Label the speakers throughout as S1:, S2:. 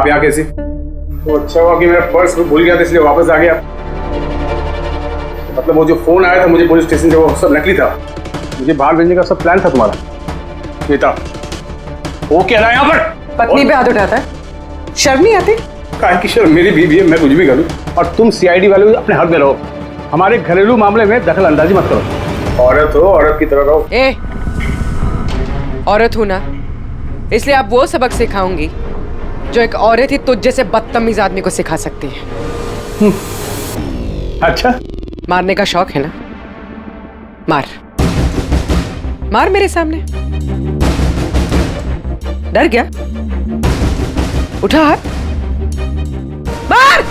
S1: आप यहाँ कैसे? तो अच्छा हुआ कि मेरा पर्स भूल गया था इसलिए वापस आ गया। मतलब वो जो फोन आया था मुझे पुलिस स्टेशन से वो सब नकली था। मुझे बाहर भेजने का सब प्लान था तुम्हारा। बेटा वो कह रहा है यहाँ पर
S2: पत्नी पे हाथ उठाता है, शर्म नहीं आती?
S1: काहे की शर्म, मेरी बीवी है, मैं कुछ भी करूँ। और तुम सीआईडी वाले अपने हक में रहो, हमारे घरेलू मामले में दखल अंदाजी मत करो। औरत हो, औरत की तरह रहो।
S2: ए, औरत हूं ना, इसलिए आप वो सबक सिखाऊंगी जो एक औरत ही तुझ जैसे बदतमीज आदमी को सिखा सकती है।
S1: अच्छा,
S2: मारने का शौक है ना? मार मार मेरे सामने। डर गया? उठा हाथ, मार।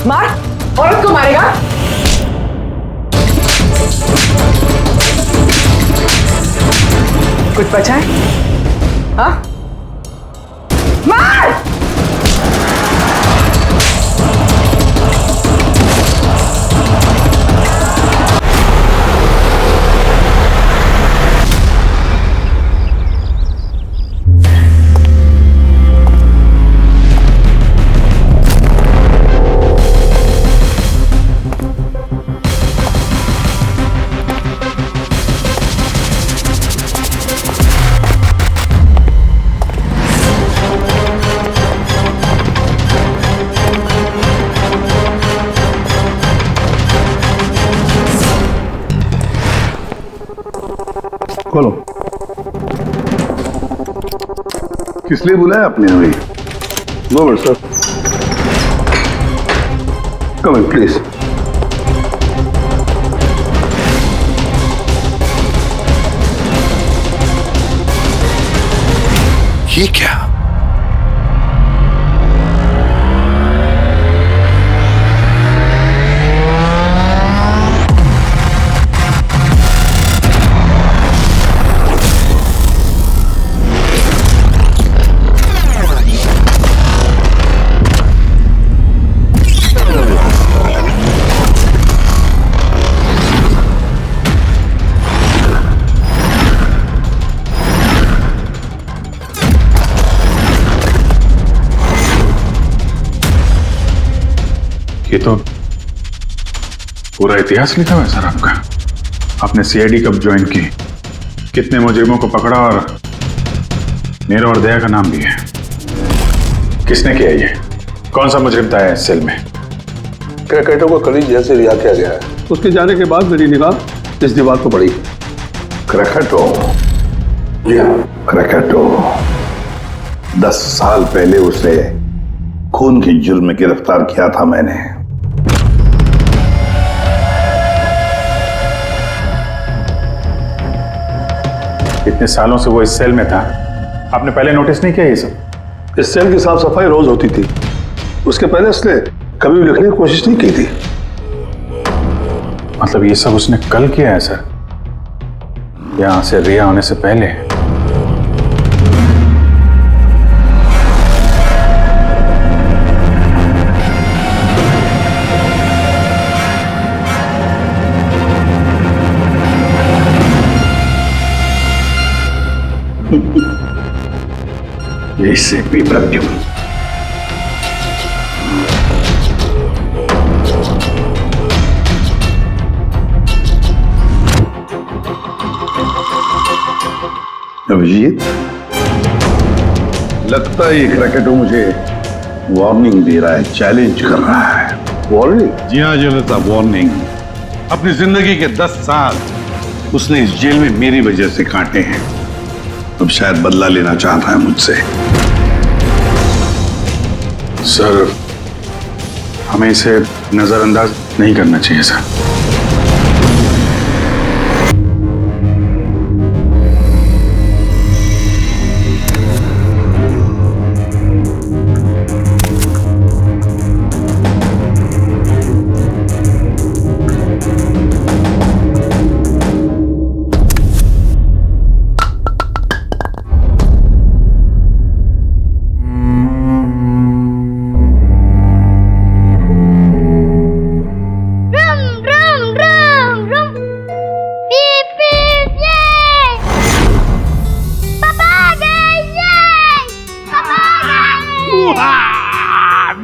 S2: मार, औरत को मारेगा? कुछ बचा है? हाँ? मार!
S3: खोलो। किस लिए बुलाया आपने हमें? Go ahead sir, come in please.
S4: ये क्या?
S3: ये तो पूरा इतिहास लिखा हुआ है सर आपका। आपने सीआईडी कब ज्वाइन की, कितने मुजरिमों को पकड़ा और मेरा और दया का नाम भी है। किसने किया ये? कौन सा मुजरिम था इस सेल में?
S5: क्रैकेटो को कल जेल से रिहा किया गया है।
S3: उसके जाने के बाद मेरी निगाह इस दीवार को पड़ी।
S5: क्रैकेटो?
S3: जी हाँ,
S5: क्रैकेटो 10 साल पहले उसे खून के जुर्म में गिरफ्तार किया था मैंने।
S3: इतने सालों से वो इस सेल में था, आपने पहले नोटिस नहीं किया ये सब?
S5: इस सेल की साफ सफाई रोज होती थी, उसके पहले उसने कभी भी लिखने की कोशिश नहीं की थी।
S3: मतलब ये सब उसने कल किया है सर, यहां से रिहा होने से पहले?
S5: इससे भी प्रत्युम अभिजीत, लगता है ये क्रैकेटो मुझे वार्निंग दे रहा है, चैलेंज कर रहा है। वार्निंग?
S3: जी हाँ जनता, वार्निंग। अपनी जिंदगी के 10 साल उसने इस जेल में मेरी वजह से काटे हैं।
S5: अब शायद बदला लेना चाहता है मुझसे।
S3: सर, हमें इसे नजरअंदाज नहीं करना चाहिए सर।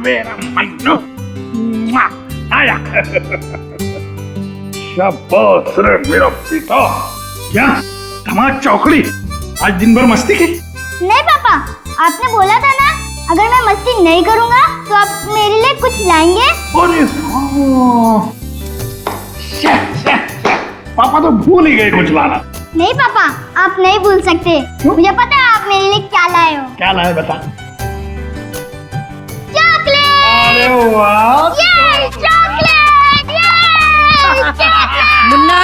S5: मेरा मन्नू आया। शाबाश रे मेरा बेटा। क्या धमाल चौकड़ी, आज दिन भर मस्ती की?
S4: नहीं पापा, आपने बोला था ना अगर मैं मस्ती नहीं करूंगा तो आप मेरे लिए कुछ लाएंगे।
S5: अरे हाँ। पापा तो भूल ही गए कुछ लाना।
S4: नहीं पापा, आप नहीं भूल सकते। मुझे पता है आप मेरे लिए क्या लाए हो।
S5: क्या लाए बता।
S4: चॉकलेट।
S5: अरे वाह।
S4: ये चॉकलेट, ये चॉकलेट।
S6: मुन्ना,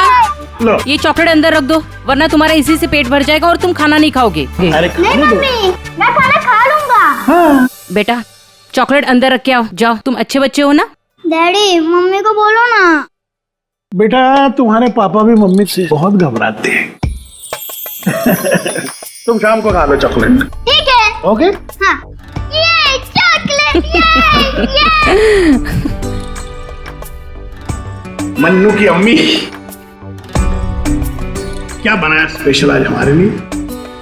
S5: लो।
S6: ये चॉकलेट अंदर रख दो, वरना तुम्हारा इसी से पेट भर जाएगा और तुम खाना नहीं खाओगे।
S5: अरे
S4: नहीं मम्मी, मैं खाना खा लूंगा।
S5: हाँ।
S6: बेटा, चॉकलेट अंदर रख के आओ। जाओ, तुम अच्छे बच्चे हो ना।
S4: डैडी, मम्मी को बोलो ना।
S5: बेटा, तुम्हारे पापा भी मम्मी से बहुत घबराते हैं। तुम शाम को खा लो चॉकलेट।
S4: ठीक है।
S5: ओके।
S4: हाँ। ये चॉकलेट, ये।
S5: मन्नू की अम्मी क्या बनाया स्पेशल आज हमारे लिए?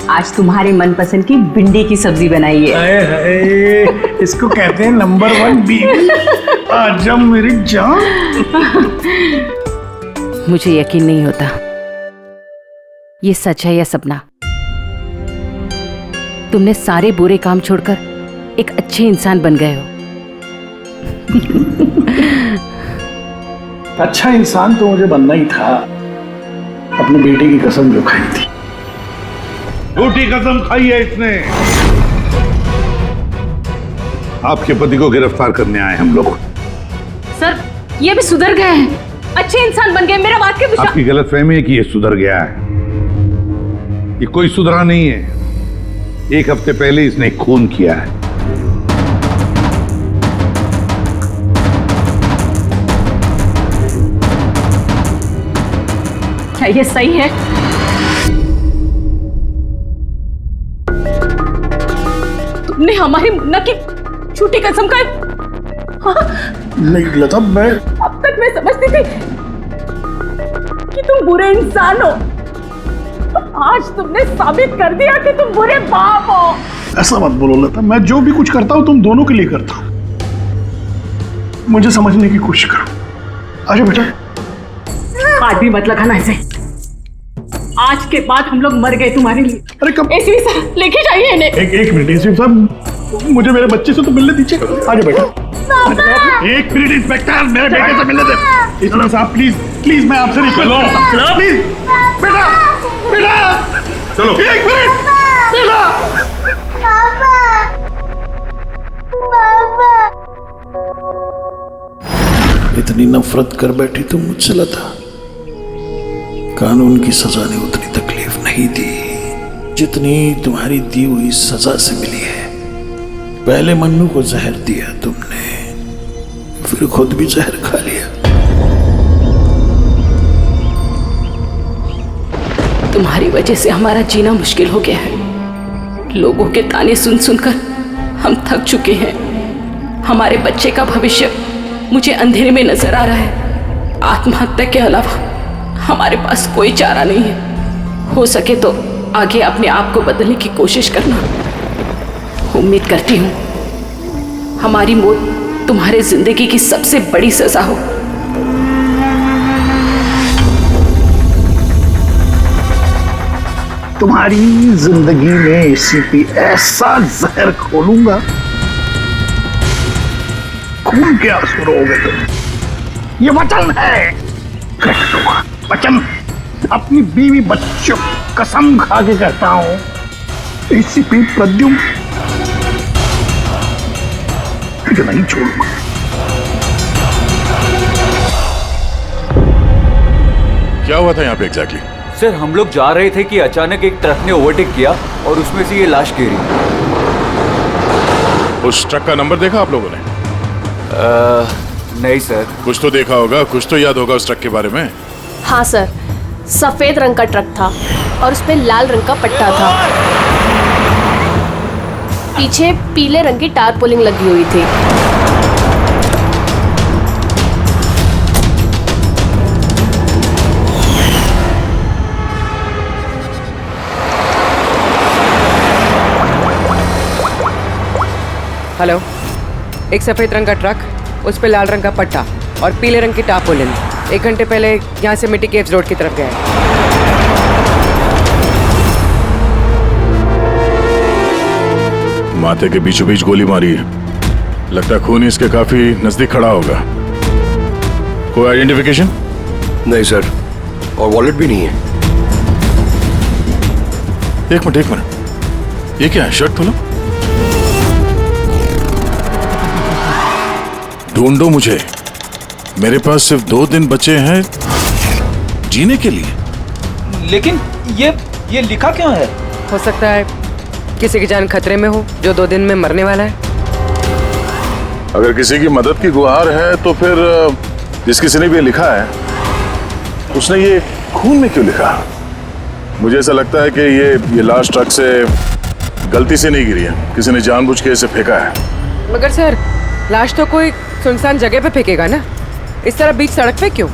S7: आज तुम्हारे मनपसंद की भिंडी की सब्जी बनाई है।
S5: हाय हाय, इसको कहते हैं नंबर 1 बीवी। आजम मेरी जान।
S6: मुझे यकीन नहीं होता ये सच है या सपना। तुमने सारे बुरे काम छोड़कर एक अच्छे इंसान बन गए हो।
S5: अच्छा इंसान तो मुझे बनना ही था। अपने बेटे की कसम जो खाई थी, झूठी कसम खाई है इसने। आपके पति को गिरफ्तार करने आए हम लोग।
S6: सर, ये भी सुधर गए हैं, अच्छे इंसान बन गए। मेरा बात के विश्वास।
S5: आपकी गलतफहमी है कि ये सुधर गया है। ये कोई सुधरा नहीं है। 1 हफ्ते पहले इसने खून किया है।
S6: क्या ये सही है? तुमने हमारी मुन्ना की झूठी कसम खाई। हाँ?
S5: नहीं लता, मैं
S6: अब तक मैं समझती थी कि तुम बुरे इंसान हो। आज तुमने साबित कर दिया कि तुम बुरे बाप हो।
S5: ऐसा मत बोलो लता, मैं जो भी कुछ करता हूं तुम दोनों के लिए करता हूं। मुझे समझने की कोशिश करो। आजा बेटा।
S6: हाथ भी मत लगाना ऐसे। आज के बाद हम लोग मर गए तुम्हारे लिए।
S5: अरे कब?
S6: एसपी साहब लेके जाइए इन्हें।
S5: एक मिनट एसपी साहब, मुझे मेरे बच्चे से तो मिलने दीजिए। आजा बेटा। एक मिनट इंस्पेक्टर, मेरे बेटे से मिलने दे। एसपी साहब प्लीज प्लीज, मैं आपसे रिक्वेस्ट करता हूं प्लीज। बेटा बेटा, चलो। एक मिनट बेटा।
S4: पापा, पापा।
S8: इतनी नफरत कर बैठी तुम मुझसे लता। कानून की सजा ने उतनी तकलीफ नहीं दी जितनी तुम्हारी दी हुई सजा से मिली है। पहले मन्नू को जहर दिया तुमने, फिर खुद भी जहर खा लिया।
S6: तुम्हारी वजह से हमारा जीना मुश्किल हो गया है। लोगों के ताने सुन सुनकर हम थक चुके हैं। हमारे बच्चे का भविष्य मुझे अंधेरे में नजर आ रहा है। आत्महत्या के अलावा हमारे पास कोई चारा नहीं है। हो सके तो आगे अपने आप को बदलने की कोशिश करना। उम्मीद करती हूँ हमारी मौत तुम्हारे जिंदगी की सबसे बड़ी सजा हो।
S5: तुम्हारी जिंदगी में एसीपी ऐसा जहर खोलूंगा, खून के आंसू रोगे तुम। ये वचन है, कट दूंगा वचन। अपनी बीवी बच्चों कसम खा के कहता हूं, एसीपी प्रद्युम्न तुझे नहीं छोड़ूंगा।
S3: क्या हुआ था यहाँ पे एग्जैक्टली?
S9: सर, हम लोग जा रहे थे कि अचानक एक ट्रक ने ओवरटेक किया और उसमें से ये लाश गिरी।
S3: उस ट्रक का नंबर देखा आप लोगों ने?
S9: नहीं सर।
S3: कुछ तो देखा होगा, कुछ तो याद होगा उस ट्रक के बारे में।
S10: हाँ सर, सफेद रंग का ट्रक था और उस पे लाल रंग का पट्टा था। पीछे पीले रंग की टारपोलिंग लगी हुई थी।
S2: हेलो, एक सफेद रंग का ट्रक, उस पे लाल रंग का पट्टा और पीले रंग की टार्पोलिन 1 घंटे पहले यहाँ से मिट्टी केव्स रोड की तरफ गया है।
S3: माथे के बीचों बीच गोली मारी है। लगता है खून इसके काफी नजदीक खड़ा होगा। कोई आइडेंटिफिकेशन?
S11: नहीं सर, और वॉलेट भी नहीं है।
S3: एक मिनट, ये क्या है? शर्ट खोलो, ढूंढो मुझे। मेरे पास सिर्फ 2 दिन बचे हैं जीने के लिए।
S12: लेकिन ये लिखा क्यों है?
S2: हो सकता है किसी की जान खतरे में हो जो 2 दिन में मरने वाला है।
S3: अगर किसी की मदद की गुहार है तो फिर जिस किसी ने भी लिखा है उसने ये खून में क्यों लिखा? मुझे ऐसा लगता है कि ये लाश ट्रक से गलती से नहीं गिरी है, किसी ने जानबूझ के इसे फेंका है।
S2: मगर सर, लाश तो कोई सुनसान जगह पे फेंकेगा ना, इस तरह बीच सड़क पे क्यों?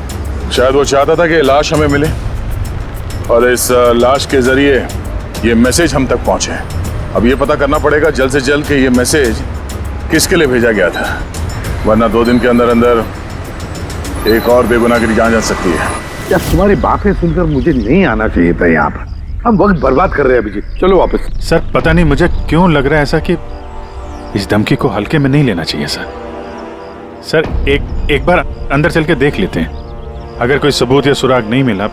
S3: शायद वो चाहता था कि लाश हमें मिले और इस लाश के जरिए ये मैसेज हम तक पहुंचे। अब ये पता करना पड़ेगा जल्द से जल्द कि ये मैसेज किसके लिए भेजा गया था, वरना 2 दिन के अंदर अंदर एक और बेगुनाह की जान जा सकती है।
S5: यार तुम्हारी बातें सुनकर मुझे नहीं आना चाहिए था यहाँ पर। हम वक्त बर्बाद कर रहे हैं अभिजीत, चलो वापस।
S3: सर पता नहीं मुझे क्यों लग रहा है ऐसा कि इस धमकी को हल्के में नहीं लेना चाहिए सर। सर एक बार अंदर चल के देख लेते हैं। अगर कोई सबूत या सुराग नहीं मिला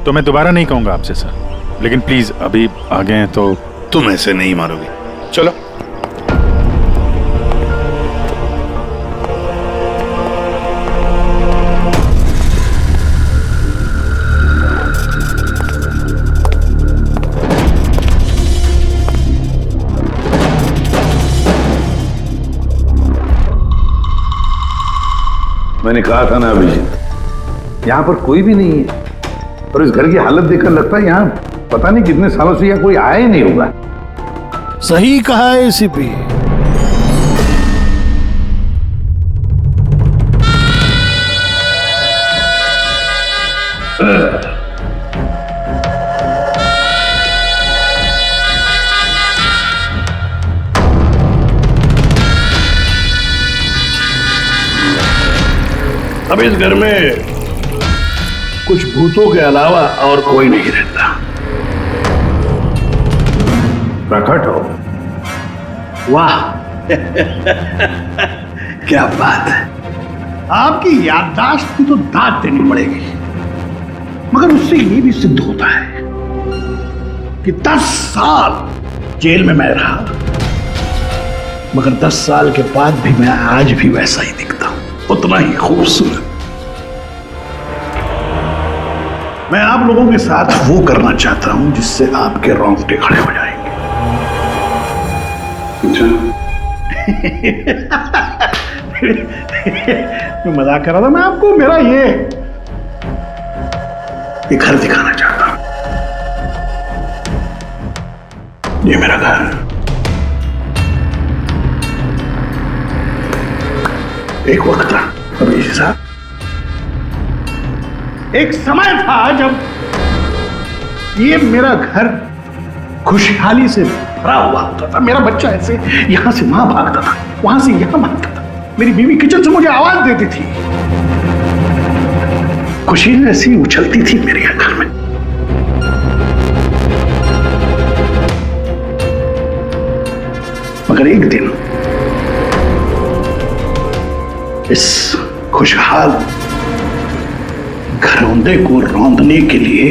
S3: तो मैं दोबारा नहीं कहूंगा आपसे सर, लेकिन प्लीज अभी आ गए हैं तो।
S5: तुम ऐसे नहीं मारोगे, चलो। मैंने कहा था ना अभिजीत, यहाँ पर कोई भी नहीं है और इस घर की हालत देखकर लगता है यहाँ पता नहीं कितने सालों से यहाँ कोई आया ही नहीं होगा।
S8: सही कहा है एसीपी।
S5: अब इस घर में कुछ भूतों के अलावा और कोई नहीं रहता। प्रकट हो। वाह क्या बात है। आपकी याददाश्त की तो दाद देनी पड़ेगी, मगर उससे ये भी सिद्ध होता है कि 10 साल जेल में मैं रहा, मगर 10 साल के बाद भी मैं आज भी वैसा ही दिखता हूं, उतना ही खूबसूरत। मैं आप लोगों के साथ वो करना चाहता हूं जिससे आपके रोंगटे खड़े हो जाएंगे। मैं मजाक कर रहा था। मैं आपको मेरा ये घर दिखाना चाहता हूं। ये मेरा घर। एक वक्त था अभी साहब, एक समय था जब ये मेरा घर खुशहाली से भरा हुआ होता था। मेरा बच्चा ऐसे यहां से वहां भागता था, वहां से यहां भागता था। मेरी बीवी किचन से मुझे आवाज देती थी। खुशी ऐसी उछलती थी मेरे घर में। मगर एक दिन इस खुशहाल घरौंदे को रौंदने के लिए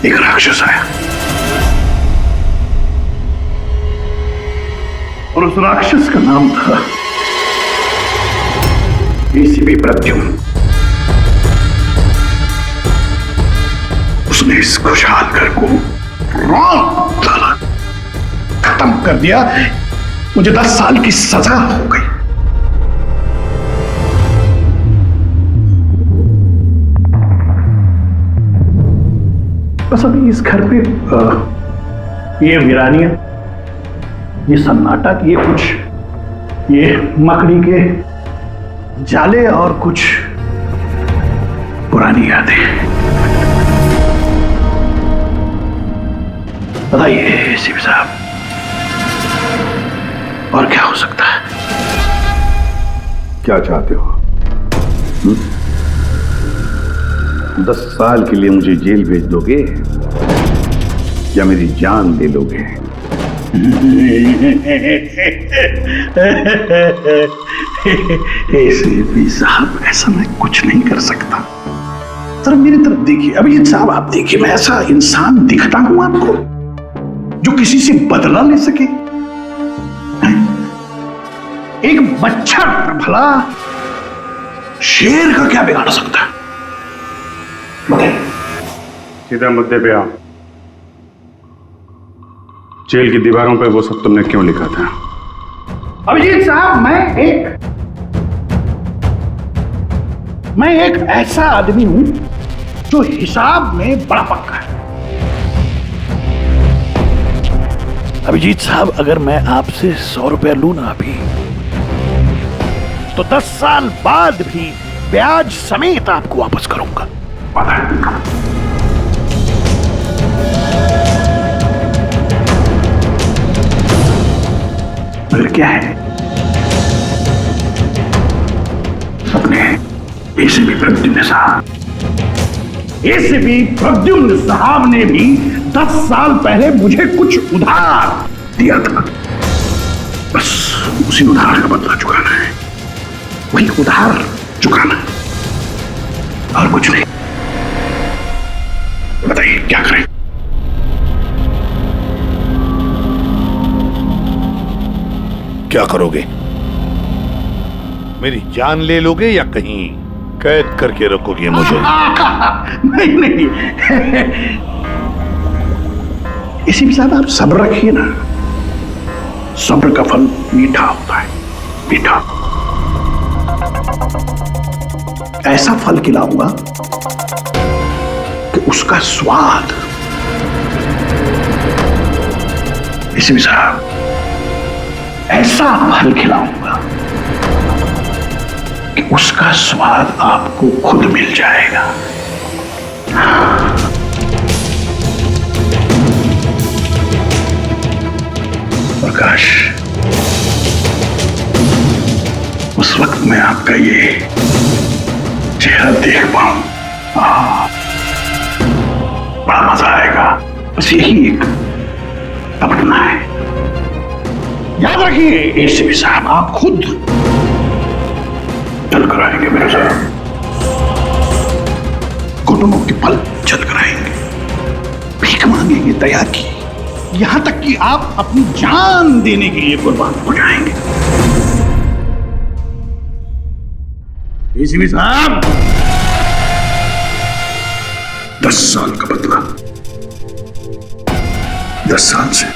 S5: एक राक्षस आया और उस राक्षस का नाम था एसीपी प्रद्युम्न। उसने इस खुशहाल घर को रौंद डाला, खत्म कर दिया। मुझे 10 साल की सजा हो गई। बस अभी इस घर पे ये वीरानियां, ये सन्नाटा, ये कुछ ये मकड़ी के जाले और कुछ पुरानी यादें। बताइए एसीपी साहब, और क्या हो सकता है?
S8: क्या चाहते हो? 10 साल के लिए मुझे जेल भेज दोगे या मेरी जान ले लोगे? एसीपी साहब, ऐसा मैं कुछ नहीं कर सकता। जरा मेरी तरफ देखिए। अभिजीत साहब, आप देखिए, मैं ऐसा इंसान दिखता हूं आपको जो किसी से बदला ले सके? एक बच्चा भला शेर का क्या बिगाड़ सकता है? बताइए।
S3: सीधा मुद्दे पे आओ। जेल की दीवारों पे वो सब तुमने क्यों लिखा था?
S8: अभिजीत साहब, मैं एक ऐसा आदमी हूं जो हिसाब में बड़ा पक्का है। अभिजीत साहब, अगर मैं आपसे 100 रुपया लूं ना अभी, तो 10 साल बाद भी ब्याज समेत आपको वापस करूंगा। मगर क्या है, अपने एसीपी प्रद्युम्न साहब ने भी 10 साल पहले मुझे कुछ उधार दिया था। बस उसी उधार का बदला चुकाना है, वही उधार चुकाना है, और कुछ नहीं। बताइए क्या करें?
S5: क्या करोगे? मेरी जान ले लोगे या कहीं कैद करके रखोगे मुझे?
S8: नहीं एसीपी साहब, आप सब्र रखिए ना। सब्र का फल मीठा होता है, मीठा। ऐसा फल खिलाऊंगा कि उसका स्वाद, एसीपी साहब, ऐसा फल खिलाऊंगा कि उसका स्वाद आपको खुद मिल जाएगा। प्रकाश, उस वक्त मैं आपका ये चेहरा देख पाऊं, बड़ा मजा आएगा। बस यही एक तमन्ना है। याद रखिए एसीपी साहब, आप खुद जल कराएंगे मेरे साथ, घुटनों के पल जल कराएंगे, भीख मांगेंगे दया की, यहां तक कि आप अपनी जान देने के लिए कुर्बान हो जाएंगे। एसीपी साहब, 10 साल का बदला, 10 साल से।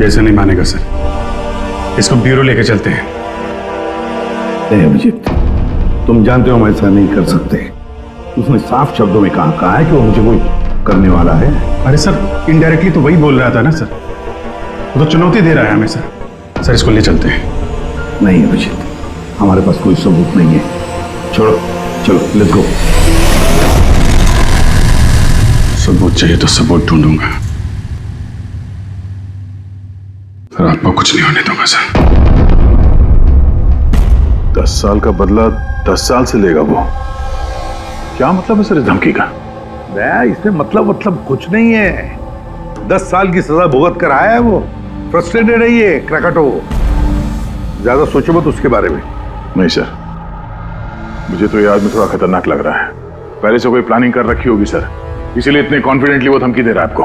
S3: ऐसा नहीं मानेगा सर, इसको ब्यूरो लेके चलते हैं।
S8: नहीं अभिजीत, तुम जानते हो हम ऐसा नहीं कर सकते। उसने साफ शब्दों में कहा है कि वो मुझे कोई करने वाला है।
S3: अरे सर, इनडायरेक्टली तो वही बोल रहा था ना सर, वो तो चुनौती दे रहा है हमें सर। सर, इसको ले चलते हैं।
S8: नहीं अभिजीत, हमारे पास कोई सबूत नहीं है। छोड़ो, चलो लेट्स गो।
S3: सबूत चाहिए तो सबूत ढूंढूंगा, पर आपको कुछ नहीं होने दूंगा सर।
S8: 10 साल का बदला 10 साल से लेगा वो? क्या मतलब है सर इस धमकी का?
S5: इसमें मतलब कुछ नहीं है। 10 साल की सजा भुगत कर आया है वो। फ्रस्ट्रेटेड है ये क्रैकटो। ज्यादा सोचो मत उसके बारे में।
S8: नहीं सर, मुझे तो ये आदमी थोड़ा खतरनाक लग रहा है। पहले से कोई प्लानिंग कर रखी होगी सर, इसीलिए इतने कॉन्फिडेंटली वो धमकी दे रहा है आपको।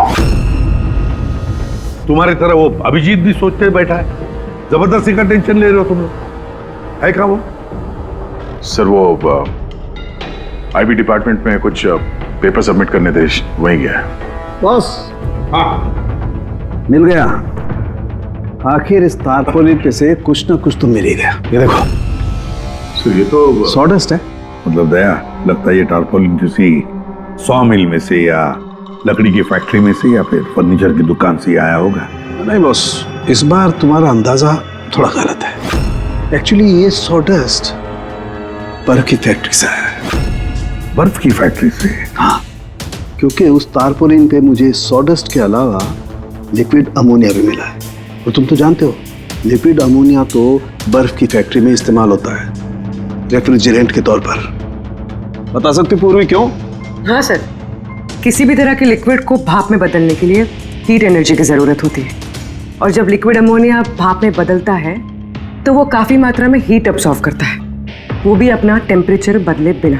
S5: तुम्हारी तरह वो अभिजीत भी सोचते बैठा है। जबरदस्ती का टेंशन ले रहे हो तुम लोग। है क्या वो?
S8: सर वो आईबी डिपार्टमेंट में कुछ पेपर सबमिट करने थे, वहीं गया है।
S13: बॉस, मिल गया। आखिर इस तारपोलिन पे से कुछ ना कुछ तो मिल ही गया। ये देखो
S8: सर, ये तो
S13: सॉडस्ट है।
S5: मतलब दया, लगता है ये टारपोलिन किसी सॉ मिल में से या लकड़ी की फैक्ट्री में से या फिर फर्नीचर की दुकान से आया होगा।
S13: नहीं बॉस, इस बार तुम्हारा अंदाजा थोड़ा गलत है। एक्चुअली ये सॉडस्ट बर्फ की फैक्ट्री से है।
S3: बर्फ की फैक्ट्री से?
S13: हाँ, क्योंकि उस तारपोलिन पे मुझे सॉडस्ट के अलावा लिक्विड अमोनिया भी मिला है। और तुम तो जानते हो लिक्विड अमोनिया तो बर्फ की फैक्ट्री में इस्तेमाल होता है रेफ्रिजरेंट के तौर पर। बता सकती पूर्वी क्यों?
S2: हाँ सर, किसी भी तरह के लिक्विड को भाप में बदलने के लिए हीट एनर्जी की जरूरत होती है, और जब लिक्विड अमोनिया भाप में बदलता है तो वो काफी मात्रा में हीट अब्सॉर्ब करता है, वो भी अपना टेम्परेचर बदले बिना।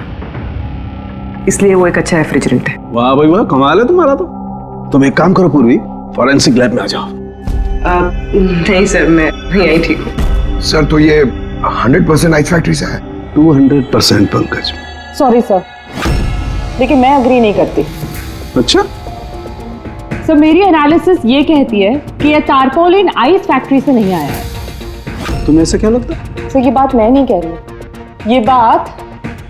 S2: इसलिए वो एक अच्छा रेफ्रिजरेंट है।
S13: वाह भाई वाह, कमाल है तुम्हारा तो। तुम एक काम करो पूर्वी, फॉरेंसिक लैब में आ जाओ।
S2: नहीं सर, मैं यहीं ठीक हूँ।
S11: सर तो ये 100% आइस फैक्ट्री से है?
S13: 200% पंकज।
S7: सॉरी सर, लेकिन मैं अग्री नहीं करती।
S13: अच्छा?
S7: सर मेरी एनालिसिस ये कहती है कि ये तारपोलिन आइस फैक्ट्री से नहीं आया है।
S13: तुम्हें ऐसा क्या लगता है?
S7: सर ये बात मैं नहीं कह रही, ये बात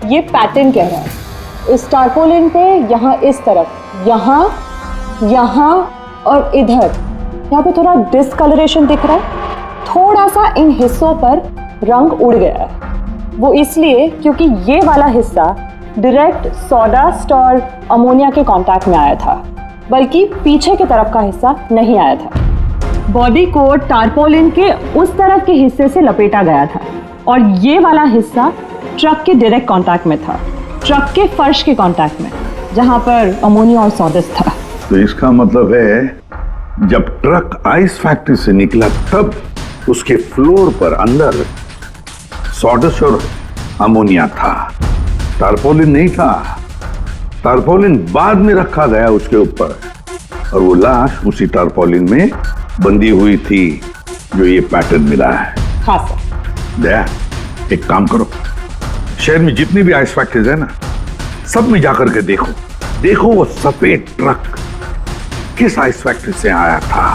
S7: ये पैटर्न कह रहा है। इस तारपोलिन पे यहाँ इस तरफ, यहाँ, यहाँ और इधर, यहाँ पे थोड़ा डिस्कलरेशन दिख रहा है। थोड़ा सा इन हिस्सों पर रंग उड़ गया है। वो इसलिए क्योंकि ये वाला हिस्सा डायरेक्ट सॉडस्ट और अमोनिया के कांटेक्ट में आया था, बल्कि पीछे की तरफ का हिस्सा नहीं आया था। बॉडी को टारपोलिन के उस तरफ के हिस्से से लपेटा गया था और ये वाला हिस्सा ट्रक के डायरेक्ट कांटेक्ट में था, ट्रक के फर्श के कांटेक्ट में, जहां पर अमोनिया और सॉडस्ट था।
S3: तो इसका मतलब है जब ट्रक आइस फैक्ट्री से निकला तब उसके फ्लोर पर अंदर सॉडस्ट और अमोनिया था, टारपोलिन नहीं था। टारपोलिन बाद में रखा गया उसके ऊपर और वो लाश उसी टारपोलिन में बंधी हुई थी जो ये पैटर्न मिला है।
S7: हाँ सर।
S3: दया, एक काम करो, शहर में जितनी भी आइस फैक्ट्रीज है ना, सब में जाकर के देखो, देखो वो सफेद ट्रक किस आइस फैक्ट्री से आया था।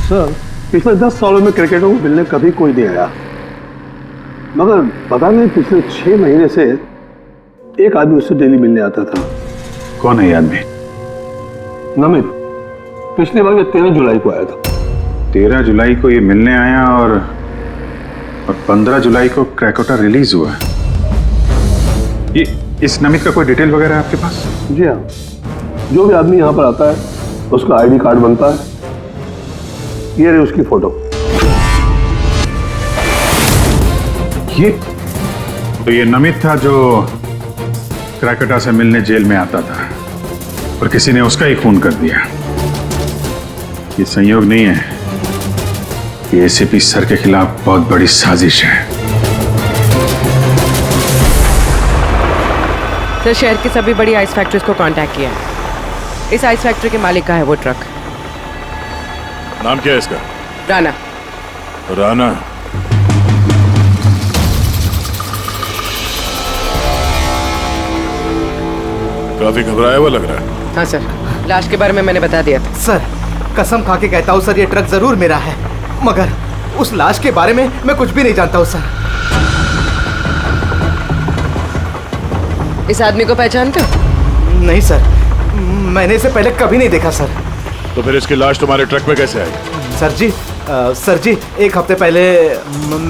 S13: सर पिछले 10 सालों में क्रिकेटरों को मिलने कभी कोई नहीं आया, मगर पता नहीं पिछले 6 महीने से एक आदमी उससे डेली मिलने आता था।
S3: कौन है ये आदमी?
S13: नमित। पिछली बार 13 जुलाई को आया था।
S3: 13 जुलाई को ये मिलने आया और 15 जुलाई को क्रैकोटा रिलीज हुआ। ये इस नमित का कोई डिटेल वगैरह है आपके पास?
S13: जी हाँ, जो भी आदमी यहाँ पर आता है उसका आईडी कार्ड बनता है। ये रही उसकी फोटो।
S3: ये नमित था जो क्रैकोटा से मिलने जेल में आता था और किसी ने उसका ही खून कर दिया। ये संयोग नहीं है, ये एसीपी सर के खिलाफ बहुत बड़ी साजिश है।
S2: सर शहर की सभी बड़ी आइस फैक्ट्रीज को कांटेक्ट किया है। इस आइस फैक्ट्री के मालिक का है वो ट्रक।
S3: नाम क्या है इसका?
S2: राणा।
S3: राणा? काफी घबराया हुआ लग रहा है।
S2: हाँ सर, लाश के बारे में मैंने बता दिया था।
S12: सर कसम खा के कहता हूँ सर, ये ट्रक जरूर मेरा है, मगर उस लाश के बारे में मैं कुछ भी नहीं जानता हूँ सर।
S2: इस आदमी को पहचानते हो?
S12: नहीं सर, मैंने इसे पहले कभी नहीं देखा सर।
S3: तो फिर इसकी लाश तुम्हारे ट्रक में कैसे आई?
S12: सर जी 1 हफ्ते पहले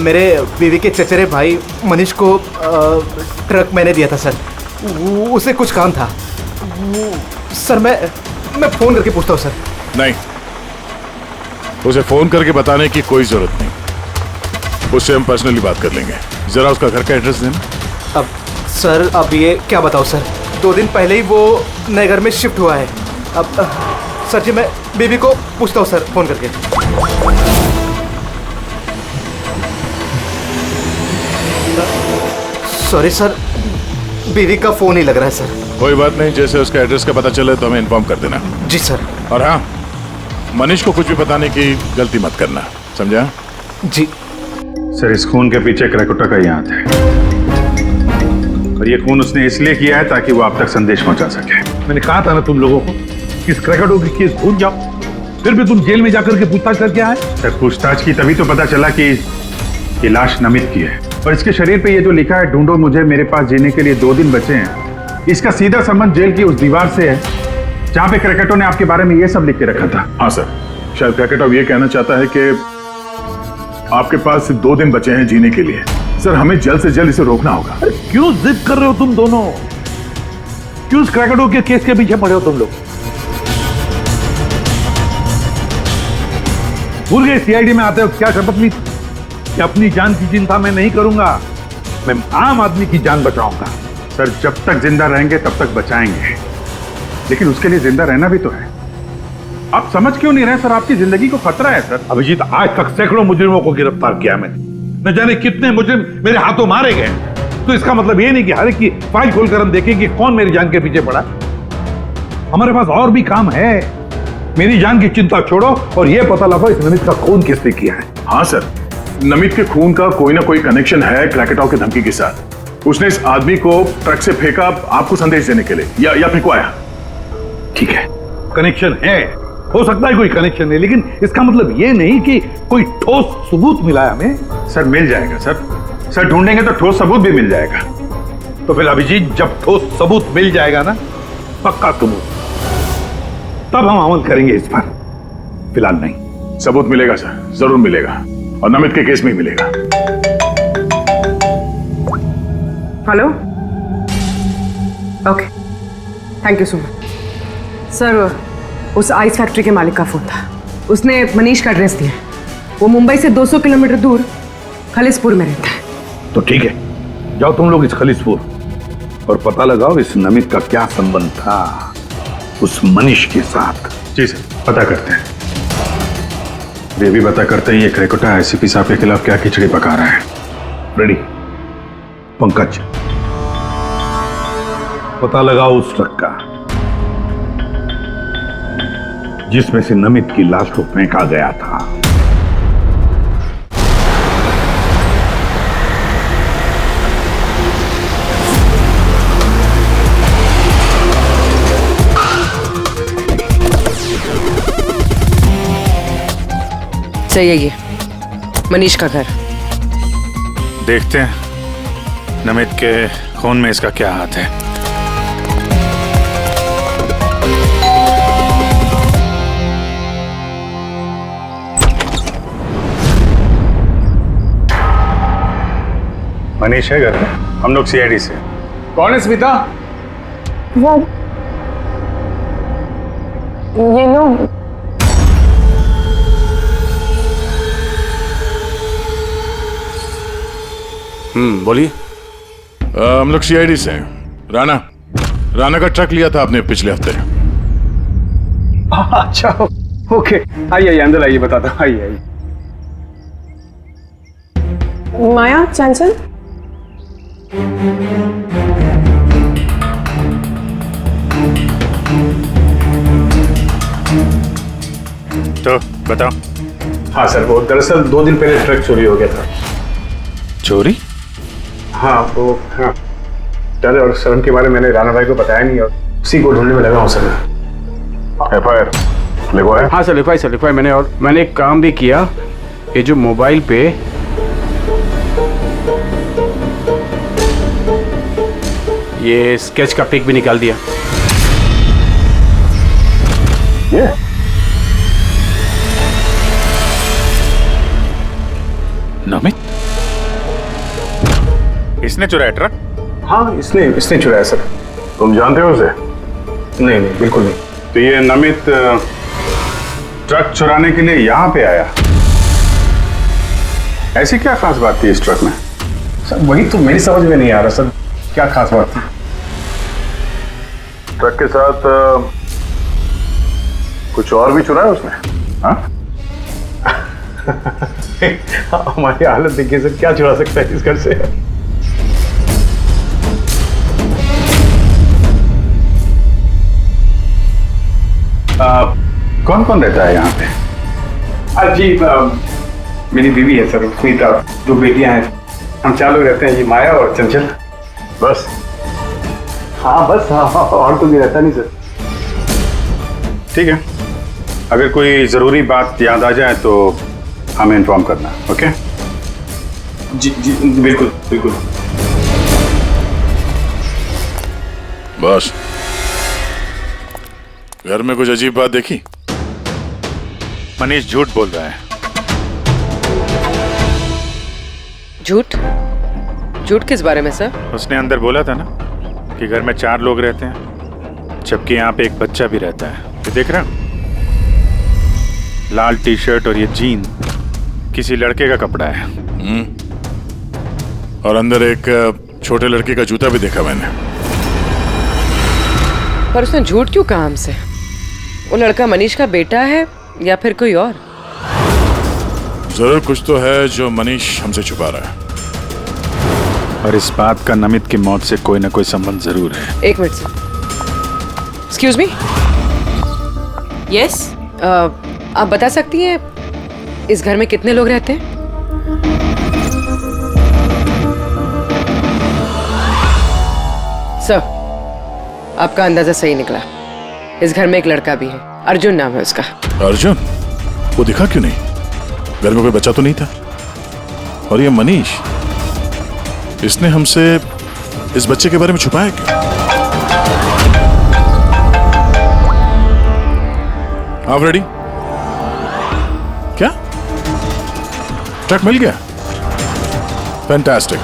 S12: मेरे बीवी के चचेरे भाई मनीष को ट्रक मैंने दिया था सर। उसे कुछ काम था सर। मैं फोन करके पूछता हूँ सर।
S3: नहीं, उसे फोन करके बताने की कोई जरूरत नहीं, उससे हम पर्सनली बात कर लेंगे। जरा उसका घर का एड्रेस देना।
S12: अब सर अब ये क्या बताओ सर, 2 दिन पहले ही वो नए घर में शिफ्ट हुआ है। अब सर जी मैं बीबी को पूछता हूँ सर फोन करके। सॉरी सर, बीवी का फोन ही लग रहा है सर।
S3: कोई बात नहीं, जैसे उसका एड्रेस का पता चले तो हमें इन्फॉर्म कर देना।
S12: जी सर।
S3: और हाँ, मनीष को कुछ भी बताने की गलती मत करना, समझा?
S12: जी
S3: सर। इस खून के पीछे क्रैकोटा का ही हाथ है और ये खून उसने इसलिए किया है ताकि वो आप तक संदेश पहुंचा सके।
S5: मैंने कहा था ना तुम लोगों को, इस क्रैकोटा की केस भूल जाओ, फिर भी तुम जेल में जाकर के पूछताछ करके आए।
S3: सर पूछताछ की तभी तो पता चला कि ये लाश नमित की है और इसके शरीर पे ये जो लिखा है, ढूंढो मुझे मेरे पास जीने के लिए 2 दिन बचे हैं, इसका सीधा संबंध जेल की उस दीवार से है जहां पे क्रैकेटो ने आपके बारे में ये सब लिख के रखा था।
S5: हाँ सर, शायद क्रैकेटो ये कहना चाहता है कि
S3: आपके पास सिर्फ 2 दिन बचे हैं जीने के लिए। सर हमें जल्द से जल्द इसे रोकना होगा।
S5: क्यों जिद कर रहे हो तुम दोनों? क्यों इस क्रैकेडो के केस के पीछे पड़े हो तुम लोग? भूल गए सीआईडी में आते हो क्या शपथ ली थी कि अपनी जान की चिंता मैं नहीं करूंगा, मैं आम आदमी की जान बचाऊंगा।
S3: सर जब तक जिंदा रहेंगे तब तक बचाएंगे, लेकिन उसके लिए जिंदा रहना भी तो है। आप समझ क्यों नहीं रहे सर? आपकी जिंदगी को खतरा है सर।
S5: अभिजीत, आज तक सैकड़ों मुजरिमों को गिरफ्तार किया मैंने, न जाने कितने मुजरिम मेरे हाथों मारे गए। तो इसका मतलब ये नहीं कि हर एक की फाइल खोलकर हम देखें कि कौन मेरी जान के पीछे पड़ा। हमारे पास और भी काम है। मेरी जान की चिंता छोड़ो और ये पता लगाओ इस नमित का खून किसने किया है।
S3: हाँ सर, नमित के खून का कोई ना कोई कनेक्शन है क्रैकेटॉ की धमकी के साथ। उसने इस आदमी को ट्रक से फेंका आपको संदेश देने के लिए, या फेंकवाया।
S5: ठीक है, कनेक्शन है, हो सकता है कोई कनेक्शन है, लेकिन इसका मतलब ये नहीं कि कोई ठोस सबूत मिला है हमें।
S3: सर मिल जाएगा सर ढूंढेंगे तो ठोस सबूत भी मिल जाएगा।
S5: तो फिर अभिजीत, जब ठोस सबूत मिल जाएगा ना, पक्का सबूत, तब हम अमल करेंगे इस पर, फिलहाल नहीं।
S3: सबूत मिलेगा सर, जरूर मिलेगा, और नमित के केस में ही मिलेगा।
S2: Hello, okay, thank you so much. Sir, उस आइस फैक्ट्री के मालिक का फोन था, उसने मनीष का एड्रेस दिया। वो मुंबई से 200 किलोमीटर दूर खलिसपुर में रहता है।
S5: तो ठीक है, जाओ तुम लोग इस खलिसपुर और पता लगाओ इस नमित का क्या संबंध था उस मनीष के साथ।
S3: जी सर, पता करते हैं। वे भी पता करते हैं ये क्रैकेटो एसीपी साहब के खिलाफ क्या खिचड़ी पका रहा है।
S5: रेडी? पंकज, पता लगाओ उस ट्रक का जिसमें से नमित की लाश को फेंका गया था।
S2: सही है, ये मनीष का घर।
S3: देखते हैं नमित के खून में इसका क्या हाथ है। मनीष है घर में, हम लोग सीआईडी से।
S1: कौन है स्मिता?
S7: ये लोग
S3: बोलिए।
S8: हम लोग सीआईडी से हैं। राणा का ट्रक लिया था आपने पिछले हफ्ते।
S1: अच्छा, ओके, आइए अंदर आइए, बताता हूँ, आइए।
S7: माया, चंचल,
S3: तो बताओ।
S1: हाँ सर, वो दरअसल 2 दिन पहले ट्रक चोरी हो गया था।
S3: चोरी?
S1: हाँ, वो हाँ, डर और शर्म के बारे में मैंने राणा भाई को बताया नहीं और उसी को ढूंढने में लगा हूँ सर।
S3: एफआईआर लिखवाया?
S1: हाँ सर, लिखवाई सर, लिखवाई मैंने, और मैंने एक काम भी किया। ये जो मोबाइल पे ये स्केच का पिक भी निकाल दिया।
S3: ये नमित इसने चुराया ट्रक?
S1: हाँ, इसने चुराया सर।
S3: तुम जानते हो उसे?
S1: नहीं, बिल्कुल नहीं।
S3: तो ये नमित ट्रक चुराने के लिए यहाँ पे आया, ऐसी क्या खास बात थी इस ट्रक में?
S1: सर वही तो मेरी समझ में नहीं आ रहा सर, क्या खास बात थी?
S3: ट्रक के साथ कुछ और भी चुराया उसने? हाँ?
S1: हमारी हालत देखिए सर, क्या चुरा सकता है इस घर से?
S3: कौन कौन रहता है यहाँ पे?
S1: जी, मेरी बीवी है सर, स्मिता, 2 बेटियां हैं, हम 4 लोग रहते हैं जी, माया और चंचल।
S3: बस?
S1: हाँ बस, हाँ, और तो नहीं रहता नहीं सर।
S3: ठीक है, अगर कोई जरूरी बात याद आ जाए तो हमें इन्फॉर्म करना। ओके?
S1: जी बिल्कुल बिल्कुल।
S8: बस, घर में कुछ अजीब बात देखी?
S3: मनीष झूठ बोल रहा है।
S2: झूठ? झूठ किस बारे में सर?
S3: उसने अंदर बोला था ना कि घर में 4 लोग रहते हैं, जबकि यहाँ पे एक बच्चा भी रहता है। ये देख रहे हो? लाल टी शर्ट और ये जीन किसी लड़के का कपड़ा है।
S8: और अंदर एक छोटे लड़के का जूता भी देखा मैंने।
S2: पर उसने झूठ क्यों कहा हमसे? वो लड़का मनीष का बेटा है या फिर कोई और?
S8: जरूर कुछ तो है जो मनीष हमसे छुपा रहा है।
S3: और इस बात का नमित की मौत से कोई ना कोई संबंध जरूर है।
S2: एक minute sir. Excuse me.
S6: Yes.
S2: आप बता सकती हैं इस घर में कितने लोग रहते हैं? सर, आपका अंदाजा सही निकला। इस घर में एक लड़का भी है, अर्जुन नाम है उसका।
S8: अर्जुन? वो दिखा क्यों नहीं? घर में कोई बच्चा तो नहीं था। और ये मनीष, इसने हमसे इस बच्चे के बारे में छुपाया क्यों? आप रेडी? क्या ट्रक मिल गया? फैंटास्टिक।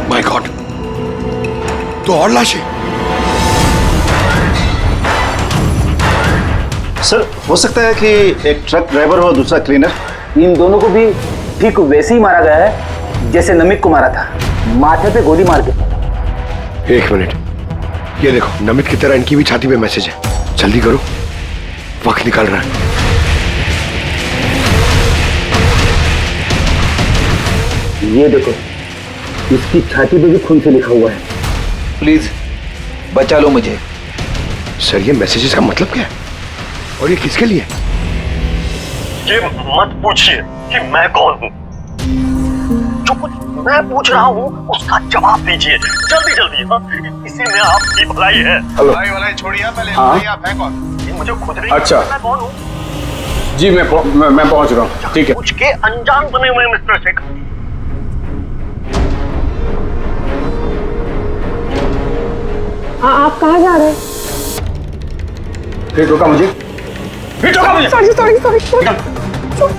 S11: माय गॉड, तो और लाशें।
S13: सर, हो सकता है कि एक ट्रक ड्राइवर और दूसरा क्लीनर।
S14: इन दोनों को भी ठीक वैसे ही मारा गया है जैसे नमित को मारा था, माथे पे गोली मार के।
S11: एक मिनट, ये देखो, नमित की तरह इनकी भी छाती पे मैसेज है। जल्दी करो, वक्त निकल रहा है।
S14: ये देखो, इसकी छाती पे भी खून से लिखा हुआ है, प्लीज बचा लो मुझे।
S11: सर, ये मैसेजेस का मतलब क्या है और ये किसके लिए?
S5: ये मत पूछिए कि मैं कौन हूँ। जो कुछ मैं पूछ रहा हूँ उसका जवाब दीजिए जल्दी जल्दी। हाँ, इसी में आपकी भलाई है।
S1: भलाई छोड़िए, पहले आप हैं कौन?
S5: मुझे खुद नहीं
S1: अच्छा,
S5: मैं कौन हूँ।
S1: जी मैं पहुंच रहा हूँ। ठीक है।
S5: पूछ के अनजान बने हुए मिस्टर शेखर।
S7: आप कहाँ जा रहे हैं?
S1: फिर रोका मुझे।
S7: सॉरी।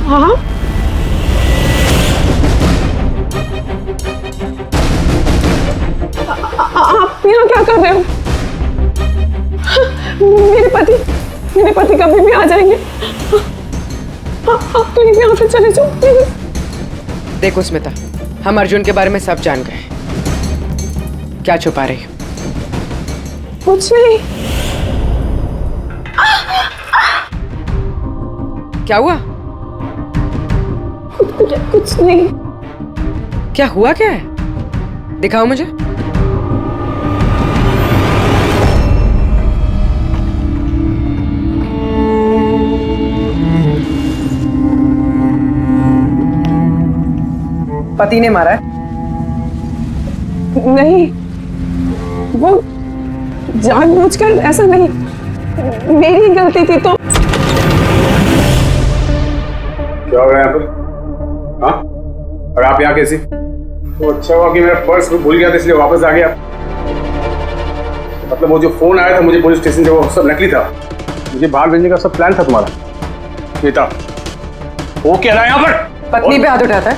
S7: हाँ, आप यहाँ क्या कर रहे हो? मेरे पति कभी भी आ जाएंगे। आप प्लीज यहाँ से चले जाओ प्लीज।
S2: देखो स्मिता, हम अर्जुन के बारे में सब जान गए। क्या छुपा रही हो?
S7: कुछ नहीं।
S2: क्या हुआ?
S7: कुछ नहीं।
S2: क्या हुआ? क्या है? दिखाओ मुझे। पति ने मारा है?
S7: नहीं, वो जानबूझकर ऐसा नहीं, मेरी गलती थी। तो
S1: क्या हो रहा है यहाँ पर? हाँ? और आप यहाँ कैसी? तो अच्छा हुआ कि मेरा पर्स भूल गया था इसलिए वापस आ गया। मतलब वो जो फोन आया था मुझे पुलिस स्टेशन से, वो सब नकली था। मुझे बाहर भेजने का सब प्लान था तुम्हारा। बेटा, वो कह रहा है यहाँ पर
S2: पत्नी पे हाथ उठाता है?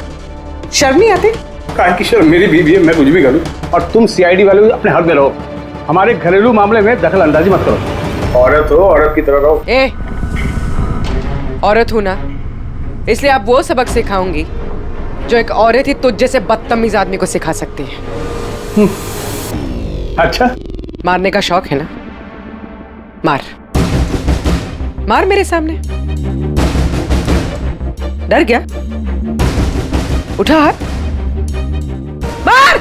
S2: शर्म नहीं आती?
S1: काहे की शर्म? मेरी बीवी है, मैं कुछ भी करूँ। और तुम सीआईडी वाले अपने हद में रहो। हमारे घरेलू मामले में दखल अंदाजी मत करो। औरत हो, औरत की तरह रहो।
S2: ए, औरत हूं ना, इसलिए आप वो सबक सिखाऊंगी जो एक औरत ही तुझ जैसे बदतमीज आदमी को सिखा सकती है।
S1: अच्छा,
S2: मारने का शौक है ना? मार मार मेरे सामने। डर गया? उठा हाथ, मार।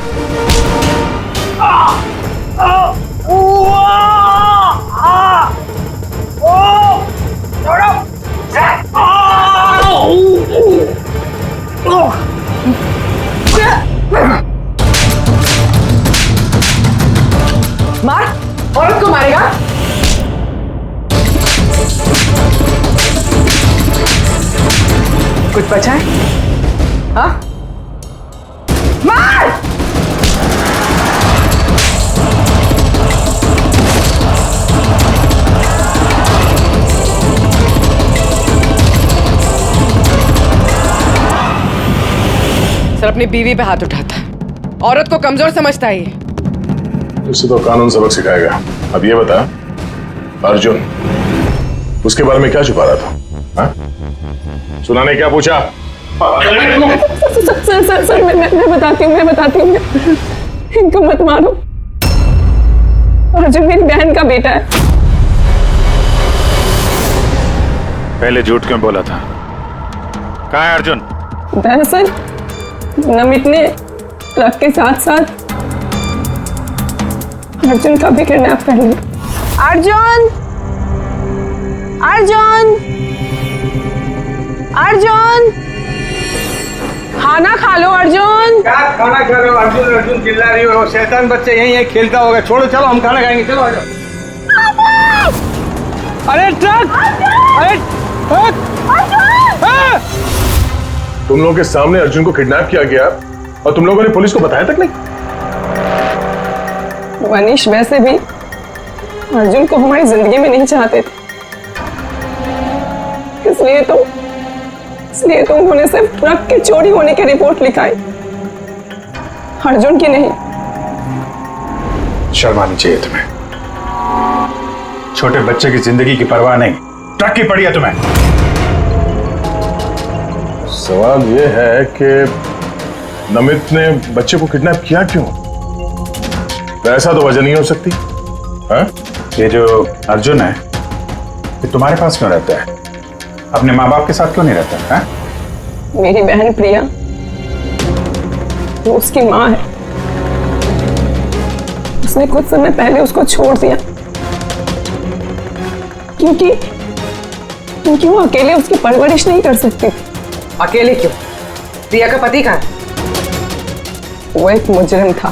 S2: मार, औरत को मारेगा? कुछ बचा है? हाँ? मार! सर अपनी बीवी पे हाथ उठाता, औरत को कमजोर समझता है ये।
S3: उसे तो कानून सबक सिखाएगा। अब ये बता, अर्जुन उसके बारे में क्या छुपा रहा था? हा? सुनाने क्या पूछा?
S7: सर मैं बताती हूँ इनको मत मारो। अर्जुन मेरी बहन का बेटा है।
S3: पहले झूठ क्यों बोला था? कहाँ है अर्जुन?
S7: दरअसल नमित ने ट्रक के साथ साथ अर्जुन का भी किडनैप कर लिया। अर्जुन! अर्जुन! अर्जुन! खाना खा लो अर्जुन।
S1: क्या खाना खा रहे हो? अर्जुन अर्जुन चिल्ला रही हो। शैतान बच्चा यही है, खेलता होगा। छोड़ो, चलो हम खाना खाएंगे। चलो आ जाओ। अरे ट्रक! अरे ट्रक!
S3: तुम लोगों के सामने अर्जुन को किडनैप किया गया और तुम लोगों ने पुलिस को बताया तक नहीं?
S7: मनीष वैसे भी अर्जुन को हमारी जिंदगी में नहीं चाहते थे, इसलिए तो उन्होंने सिर्फ ट्रक के चोरी होने की रिपोर्ट लिखाई, अर्जुन की नहीं।
S3: शर्म आनी चाहिए तुम्हें। छोटे बच्चे की जिंदगी की परवाह नहीं, ट्रक की पड़ी है तुम्हें। सवाल यह है कि नमित ने बच्चे को किडनैप किया क्यों? ऐसा तो वजह नहीं हो सकती। हा? ये जो अर्जुन है ये तुम्हारे पास क्यों रहता है? अपने माँ बाप के साथ क्यों नहीं रहता है?
S7: मेरी बहन प्रिया वो उसकी माँ है, उसने कुछ समय पहले उसको छोड़ दिया क्योंकि वो अकेले उसकी परवरिश नहीं कर सकती।
S2: अकेले क्यों? प्रिया का पति कहाँ है?
S7: वो एक मुजरिम था।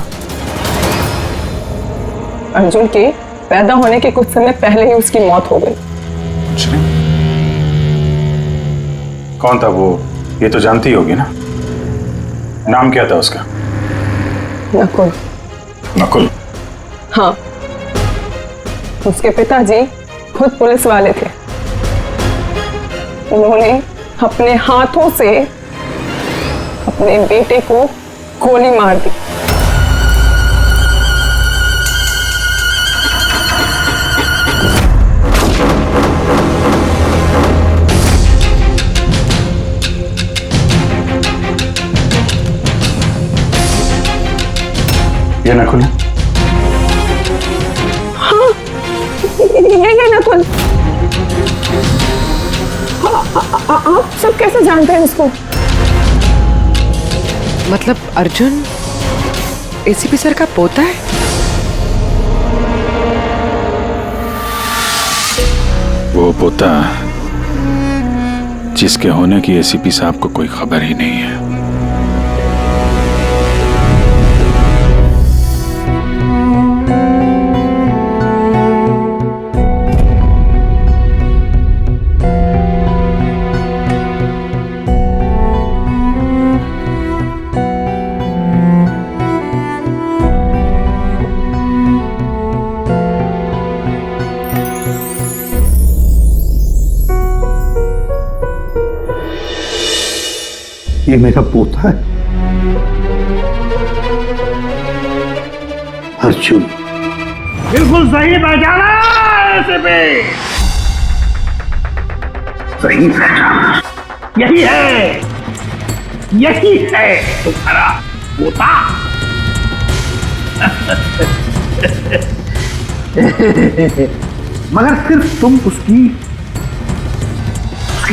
S7: अर्जुन के पैदा होने के कुछ समय पहले ही उसकी मौत हो गई।
S3: कौन था वो? ये तो जानती होगी ना। नाम क्या था उसका?
S7: नकुल।
S3: नकुल?
S7: हाँ, उसके पिताजी खुद पुलिस वाले थे। उन्होंने अपने हाथों से अपने बेटे को गोली मार दी।
S3: ये नकुल?
S7: हाँ, ये नकुल। आप सब कैसे जानते हैं इसको?
S2: मतलब अर्जुन एसीपी सर का पोता है?
S3: वो पोता जिसके होने की एसीपी साहब को कोई खबर ही नहीं है।
S13: ये मेरा पोता है अर्जुन।
S5: बिल्कुल सही पहचाना एसीपी। सही पहचाना। यही है तुम्हारा पोता। मगर सिर्फ तुम उसकी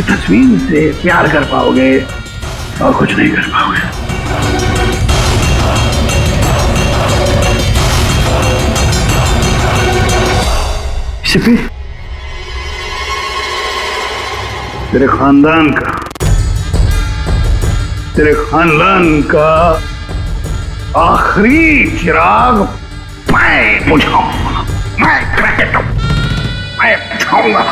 S5: तस्वीर से प्यार कर पाओगे और कुछ नहीं कर पाओगे।
S13: शिफी,
S5: तेरे खानदान का आखिरी चिराग मैं बुझाऊंगा, मैं बुझाऊंगा।